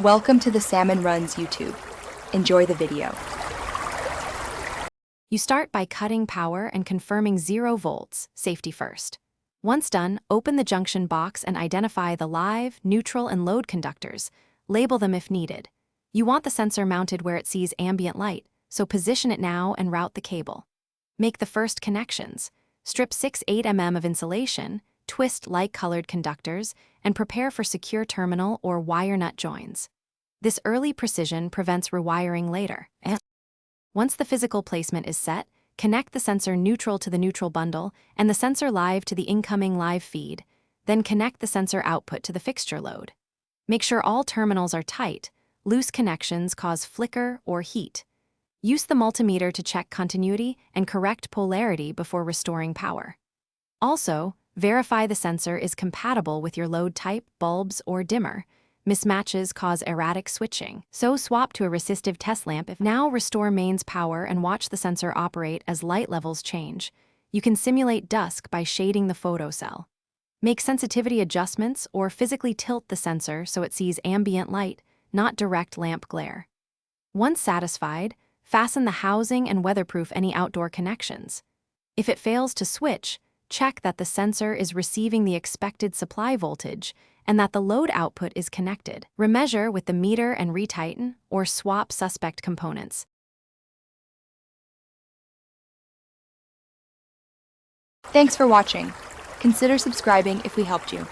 Welcome to the Salmon Runs YouTube. Enjoy the video. You start by cutting power and confirming 0 volts, safety first. Once done, open the junction box and identify the live, neutral, and load conductors. Label them if needed. You want the sensor mounted where it sees ambient light, so position it now and route the cable. Make the first connections. Strip 6-8 mm of insulation, twist light-colored conductors, and prepare for secure terminal or wire nut joins. This early precision prevents rewiring later. Once the physical placement is set, connect the sensor neutral to the neutral bundle and the sensor live to the incoming live feed, then connect the sensor output to the fixture load. Make sure all terminals are tight. Loose connections cause flicker or heat. Use the multimeter to check continuity and correct polarity before restoring power. Also, verify the sensor is compatible with your load type, bulbs, or dimmer. Mismatches cause erratic switching, so swap to a resistive test lamp. Now restore mains power and watch the sensor operate as light levels change. You can simulate dusk by shading the photocell. Make sensitivity adjustments or physically tilt the sensor so it sees ambient light, not direct lamp glare. Once satisfied, fasten the housing and weatherproof any outdoor connections. If it fails to switch, check that the sensor is receiving the expected supply voltage and that the load output is connected. Remeasure with the meter and retighten or swap suspect components. Thanks for watching. Consider subscribing if we helped you.